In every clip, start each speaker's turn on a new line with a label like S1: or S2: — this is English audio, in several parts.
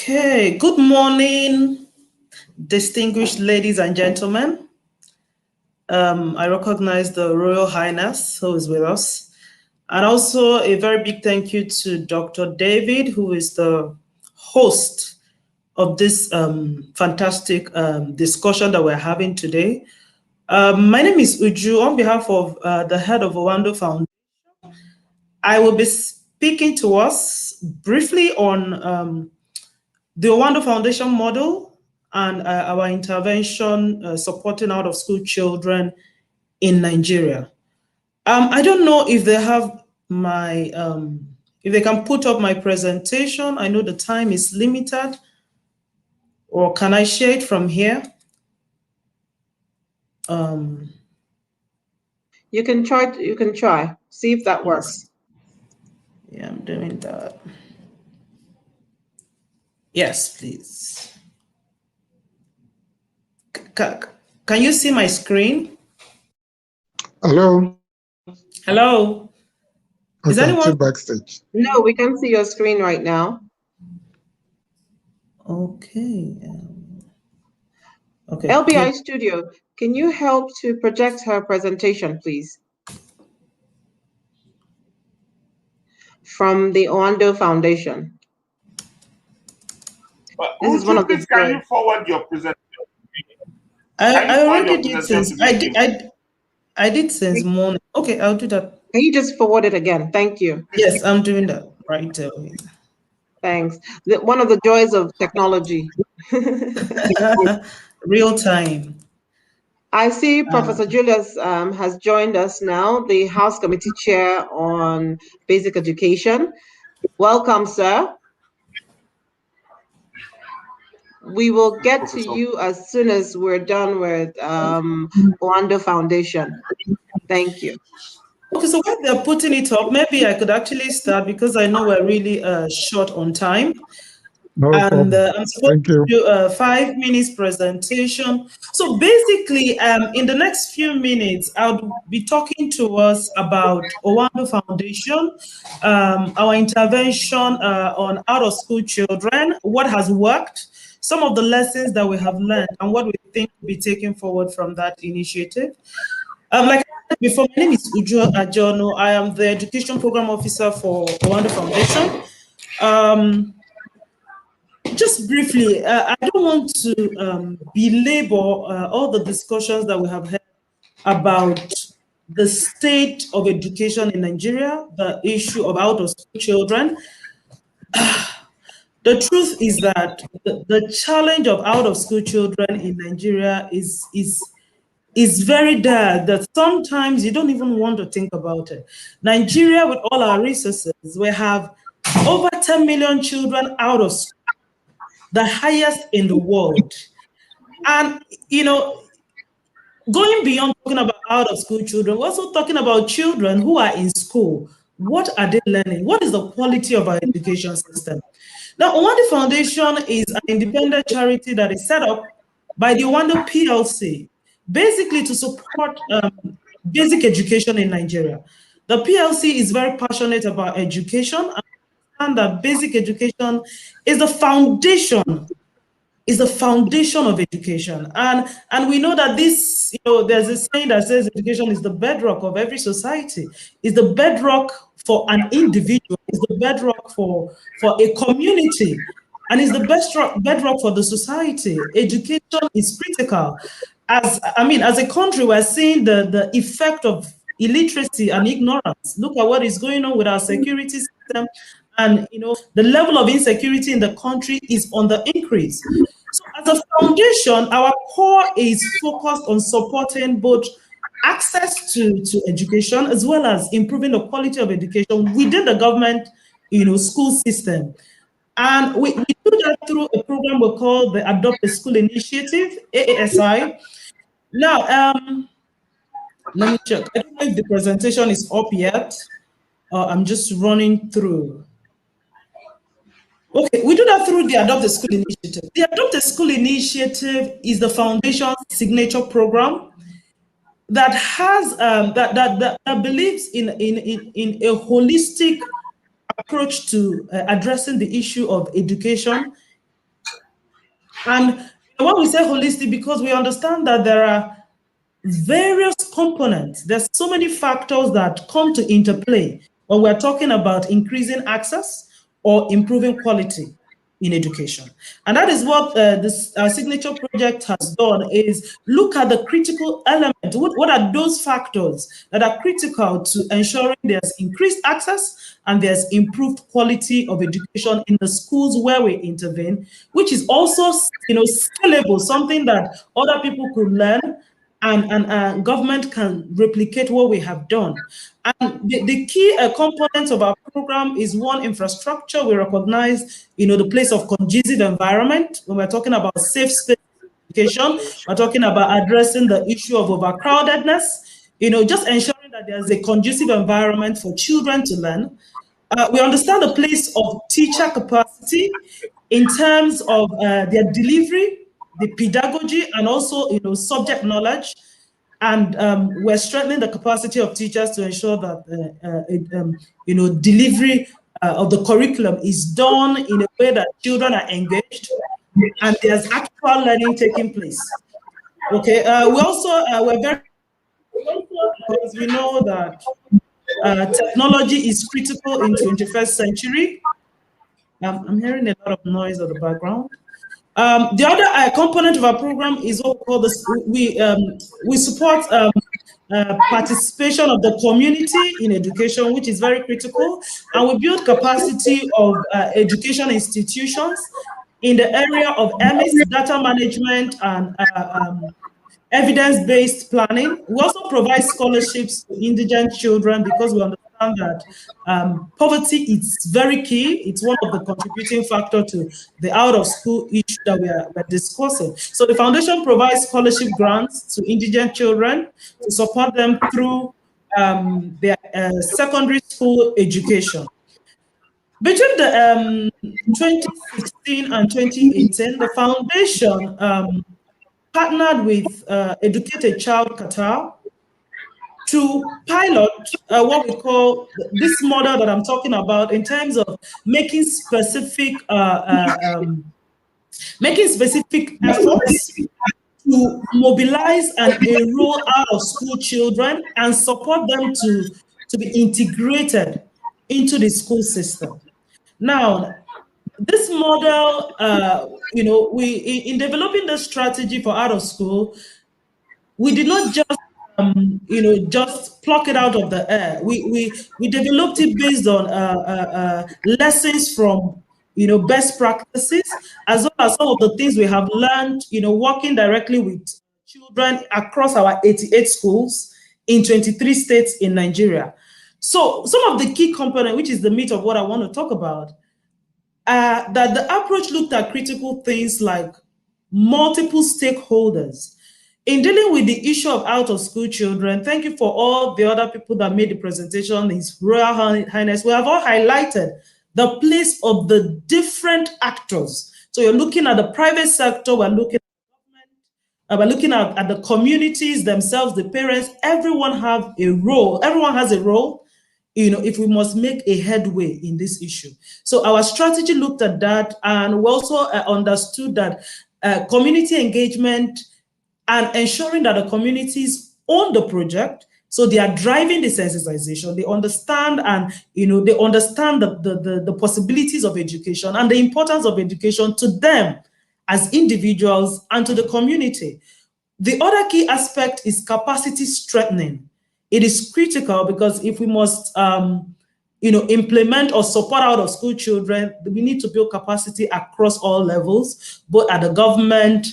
S1: Okay, good morning, distinguished ladies and gentlemen. I recognize the Royal Highness who is with us. And also a very big thank you to Dr. David, who is the host of this fantastic discussion that we're having today. My name is Ujuuwa. On behalf of the head of Owando Foundation, I will be speaking to us briefly on the Owando Foundation model and our intervention supporting out-of-school children in Nigeria. I don't know if they have my, if they can put up my presentation. I know the time is limited, or can I share it from here?
S2: You can try, see if that works.
S1: Yeah, I'm doing that. Yes, please. Can you see my screen?
S3: Hello.
S1: Hello. Is anyone
S3: backstage?
S2: No, we can see your screen right now.
S1: Okay. Okay.
S2: LBI Studio, can you help to project her presentation, please? From the Owando Foundation. This is one of the.
S4: Can you forward your presentation?
S1: I already did since I did since morning. Okay, I'll do that.
S2: Can you just forward it again? Thank you.
S1: Yes, I'm doing that right away.
S2: Thanks. One of the joys of technology.
S1: Real time.
S2: I see Professor Julius has joined us now, the House Committee Chair on Basic Education. Welcome, sir. We will get to you as soon as we're done with Owando Foundation. Thank you.
S1: Okay, so while they're putting it up, maybe I could actually start because I know we're really short on time.
S3: No problem.
S1: I'm supposed to do a 5 minutes presentation. So basically, in the next few minutes, I'll be talking to us about Owando Foundation, our intervention on out-of-school children, what has worked, some of the lessons that we have learned, and what we think will be taken forward from that initiative. Like I said before, my name is Ujuuwa. I am the Education Program Officer for Owando Foundation. Just briefly, I don't want to belabor all the discussions that we have had about the state of education in Nigeria, the issue of out-of-school children. The truth is that the challenge of out-of-school children in Nigeria is very dire, that sometimes you don't even want to think about it. Nigeria, with all our resources, we have over 10 million children out of school, the highest in the world. And, you know, going beyond talking about out-of-school children, we're also talking about children who are in school. What are they learning? What is the quality of our education system? Now, Owando Foundation is an independent charity that is set up by the Owando PLC, basically to support basic education in Nigeria. The PLC is very passionate about education, and that basic education is the foundation of education. And we know that this, you know, there's a saying that says education is the bedrock of every society, is the bedrock for an individual, is the bedrock for a community, and is the bedrock for the society. Education is critical. As a country, we're seeing the effect of illiteracy and ignorance. Look at what is going on with our security system. And, you know, the level of insecurity in the country is on the increase. So as a foundation, our core is focused on supporting both access to education as well as improving the quality of education within the government, you know, school system. And we do that through a program we call the Adopt a School Initiative, AASI. Now, let me check. I don't know if the presentation is up yet. I'm just running through. Okay, we do that through the Adopt a School Initiative. The Adopt a School Initiative is the foundation's signature program that has that believes in a holistic approach to addressing the issue of education And when we say holistic, because we understand that there are various components. There's so many factors that come to interplay when we're talking about increasing access or improving quality in education. And that is what this signature project has done, is look at the critical element. What are those factors that are critical to ensuring there's increased access and there's improved quality of education in the schools where we intervene, which is also, scalable, something that other people could learn, and government can replicate what we have done. And the key components of our program is, one, infrastructure. We recognize, the place of conducive environment. When we're talking about safe space education, we're talking about addressing the issue of overcrowdedness, just ensuring that there's a conducive environment for children to learn. We understand the place of teacher capacity in terms of their delivery, the pedagogy, and also, subject knowledge. And we're strengthening the capacity of teachers to ensure that, delivery of the curriculum is done in a way that children are engaged and there's actual learning taking place. Okay, we also, we're very, because we know that technology is critical in 21st century. I'm hearing a lot of noise in the background. The other component of our program is what we call this. We support participation of the community in education, which is very critical, and we build capacity of education institutions in the area of EMIS, data management, and evidence-based planning. We also provide scholarships to indigent children, because we understand that poverty is very key. It's one of the contributing factors to the out-of-school issue that we're discussing. So the foundation provides scholarship grants to indigent children to support them through their secondary school education. Between the 2016 and 2018, the foundation partnered with Educate a Child Qatar to pilot what we call this model that I'm talking about, in terms of making specific efforts to mobilize and enroll out of school children and support them to be integrated into the school system. Now, this model, in developing the strategy for out of school, we did not just, just pluck it out of the air. We developed it based on lessons from, best practices, as well as some of the things we have learned, working directly with children across our 88 schools in 23 states in Nigeria. So some of the key components, which is the meat of what I want to talk about, that the approach looked at critical things like multiple stakeholders. In dealing with the issue of out-of-school children, thank you for all the other people that made the presentation, His Royal Highness. We have all highlighted the place of the different actors. So you're looking at the private sector, we're looking at government, we're looking at the communities themselves, the parents. Everyone have a role. Everyone has a role, if we must make a headway in this issue. So our strategy looked at that, and we also understood that community engagement and ensuring that the communities own the project, so they are driving the sensitization. They understand, and they understand the possibilities of education and the importance of education to them as individuals and to the community. The other key aspect is capacity strengthening. It is critical, because if we must implement or support out of school children, we need to build capacity across all levels, both at the government,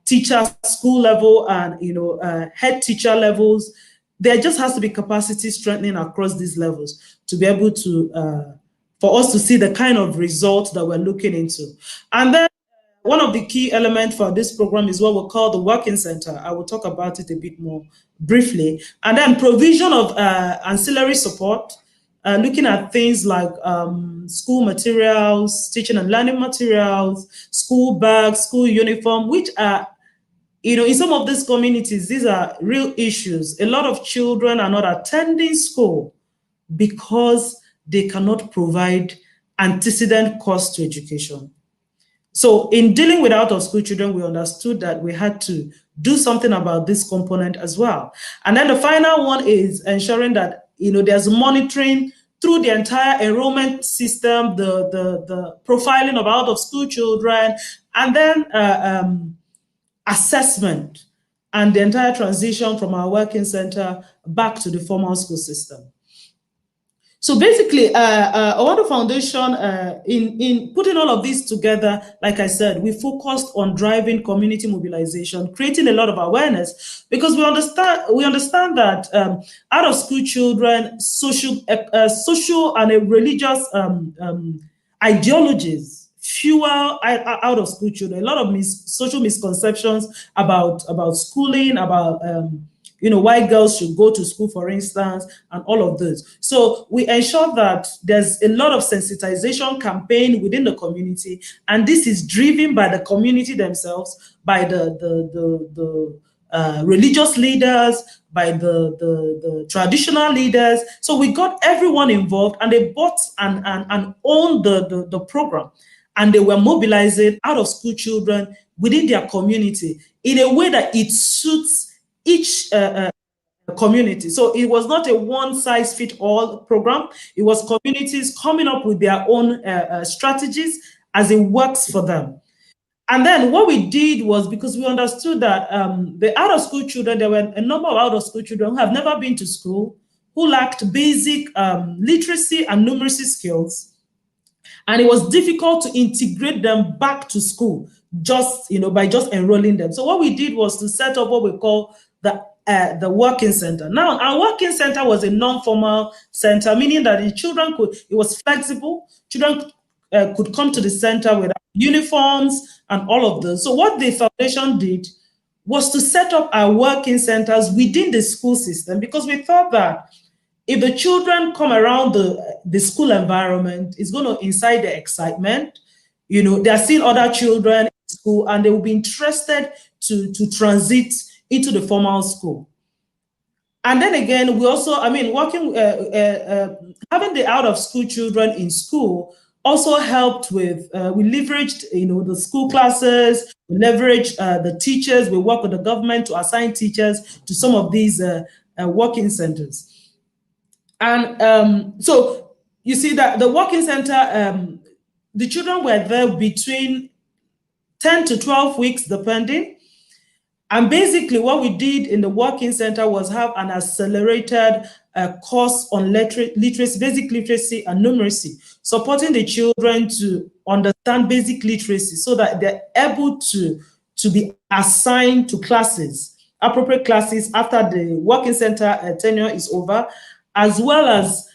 S1: teacher, school level, and head teacher levels. There just has to be capacity strengthening across these levels to be able to, for us to see the kind of results that we're looking into. And then one of the key elements for this program is what we call the Working Center. I will talk about it a bit more briefly. And then provision of ancillary support, looking at things like school materials, teaching and learning materials, school bags, school uniform, which are, in some of these communities, these are real issues. A lot of children are not attending school because they cannot provide antecedent cost to education. So in dealing with out-of-school children, we understood that we had to do something about this component as well. And then the final one is ensuring that there's monitoring through the entire enrollment system, the profiling of out-of-school children, and then assessment and the entire transition from our working center back to the formal school system. So basically, Owado Foundation, in putting all of this together, like I said, we focused on driving community mobilization, creating a lot of awareness, because we understand that out-of-school children, social and religious ideologies fuel out-of-school children. A lot of social misconceptions about schooling, about why girls should go to school, for instance, and all of those. So we ensure that there's a lot of sensitization campaign within the community, and this is driven by the community themselves, by the religious leaders, by the traditional leaders. So we got everyone involved, and they bought and owned the program, and they were mobilizing out-of-school children within their community in a way that it suits each community. So it was not a one-size-fits-all program. It was communities coming up with their own strategies as it works for them. And then what we did was, because we understood that the out-of-school children, there were a number of out-of-school children who have never been to school, who lacked basic literacy and numeracy skills. And it was difficult to integrate them back to school just, by just enrolling them. So what we did was to set up what we call the working center. Now, our working center was a non-formal center, meaning that the children it was flexible. Children could come to the center with uniforms and all of those. So what the foundation did was to set up our working centers within the school system, because we thought that if the children come around the school environment, it's going to incite their excitement. They're seeing other children in school, and they will be interested to transit into the formal school. And then again, we also, working, having the out-of-school children in school also helped with, we leveraged, the school classes, we leveraged the teachers, we work with the government to assign teachers to some of these working centers. And so you see that the working center, the children were there between 10 to 12 weeks, depending. And basically what we did in the working center was have an accelerated course on literacy, basic literacy and numeracy, supporting the children to understand basic literacy so that they're able to be assigned to classes, appropriate classes after the working center tenure is over, as well as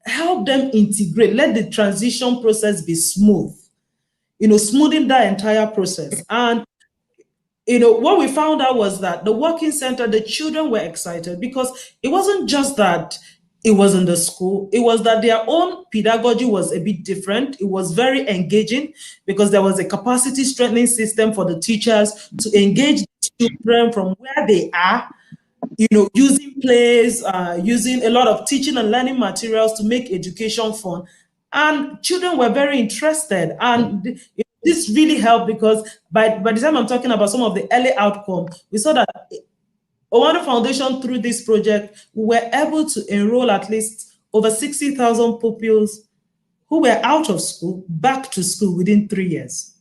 S1: help them integrate, let the transition process be smooth, smoothing that entire process. And what we found out was that the working center, the children were excited, because it wasn't just that it was in the school, it was that their own pedagogy was a bit different. It was very engaging, because there was a capacity strengthening system for the teachers to engage the children from where they are, using plays, using a lot of teaching and learning materials to make education fun. And children were very interested. And this really helped, because by the time I'm talking about some of the early outcomes, we saw that Owado Foundation, through this project, we were able to enroll at least over 60,000 pupils who were out of school back to school within 3 years.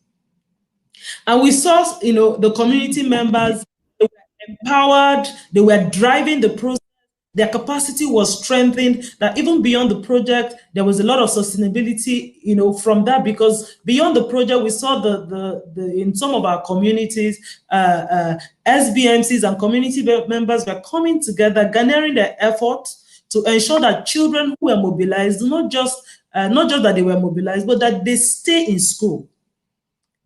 S1: And we saw, the community members, they were empowered, they were driving the process. Their capacity was strengthened, that even beyond the project, there was a lot of sustainability, from that, because beyond the project, we saw in some of our communities, SBMCs and community members were coming together, garnering their efforts to ensure that children who were mobilized, not just that they were mobilized, but that they stay in school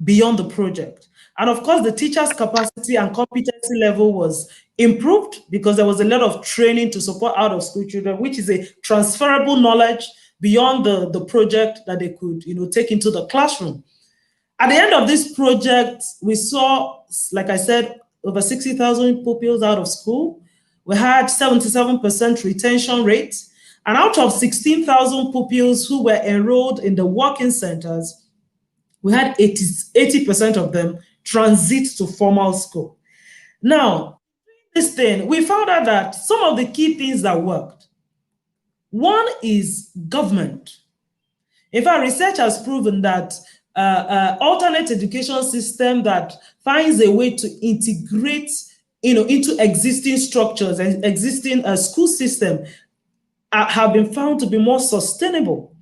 S1: beyond the project. And of course, the teachers' capacity and competency level was improved, because there was a lot of training to support out-of-school children, which is a transferable knowledge beyond the project that they could, take into the classroom. At the end of this project, we saw, like I said, over 60,000 pupils out of school. We had 77% retention rate. And out of 16,000 pupils who were enrolled in the working centers, we had 80% of them transit to formal school. Now, this thing, we found out that some of the key things that worked. One is government. In fact, research has proven that alternate education system that finds a way to integrate, into existing structures and existing school system have been found to be more sustainable.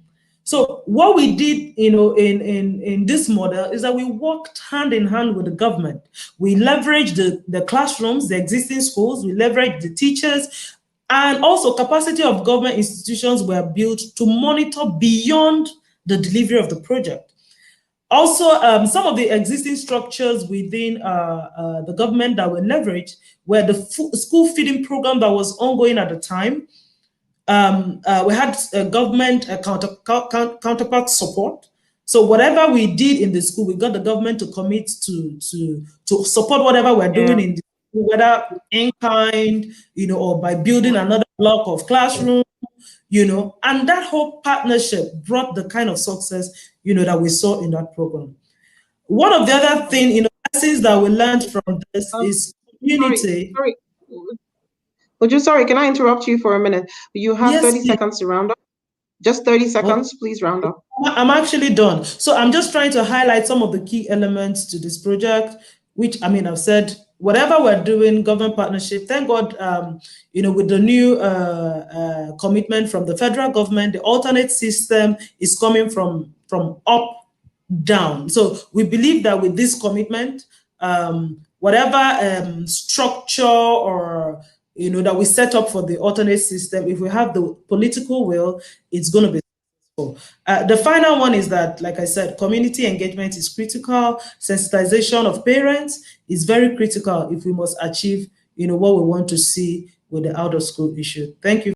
S1: So what we did, in this model is that we worked hand in hand with the government. We leveraged the classrooms, the existing schools, we leveraged the teachers, and also capacity of government institutions were built to monitor beyond the delivery of the project. Also, some of the existing structures within the government that were leveraged were the school feeding program that was ongoing at the time. We had government counterpart support. So whatever we did in the school, we got the government to commit to support whatever we're doing in the school, whether in kind, or by building another block of classroom, and that whole partnership brought the kind of success, that we saw in that program. One of the other things, lessons that we learned from this is community.
S2: Sorry. Sorry, can I interrupt you for a minute? You have 30 seconds to round up. Just 30 seconds, please round up.
S1: I'm actually done. So I'm just trying to highlight some of the key elements to this project, which, I've said, whatever we're doing, government partnership, thank God, with the new commitment from the federal government, the alternate system is coming from up down. So we believe that with this commitment, whatever structure or that we set up for the alternate system, if we have the political will, it's going to be successful. The final one is that, like I said, community engagement is critical. Sensitization of parents is very critical if we must achieve, what we want to see with the out of school issue. Thank you.